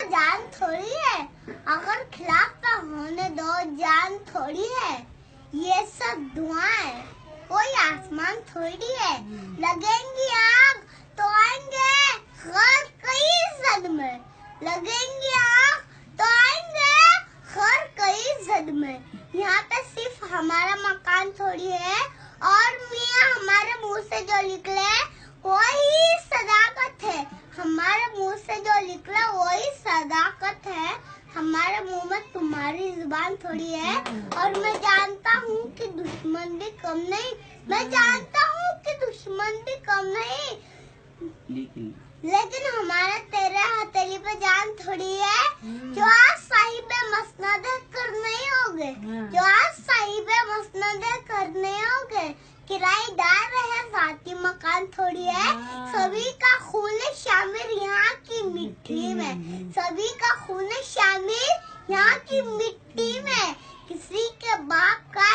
जान थोड़ी है, अगर खिलाफ पे होने दो जान थोड़ी है। ये सब दुआएं कोई आसमान थोड़ी है। लगेंगी आग तो आएंगे हर कई सदमे, लगेंगी आग तो आएंगे हर कई सदमे। यहाँ पे सिर्फ हमारा मकान थोड़ी है और मियाँ हमारे मुंह से जो निकले वही सदाकत है। हमारे मुंह से जो निकला वही सदाकत है। हमारे मुंह में तुम्हारी जुबान थोड़ी है। और मैं जानता हूँ कि दुश्मन भी कम नहीं, मैं जानता हूँ कि दुश्मन भी कम नहीं, लेकिन हमारे तेरे हथेली पे जान थोड़ी है। जो आज साहिबे मसनद कर नहीं होगे, जो आज साहिबे मसनद कर नहीं होगे, किराएदार रहे साथी मकान थोड़ी है। सभी का खून शामिल यहाँ की मिट्टी में, सभी का खून शामिल यहाँ की मिट्टी में। किसी के बाप का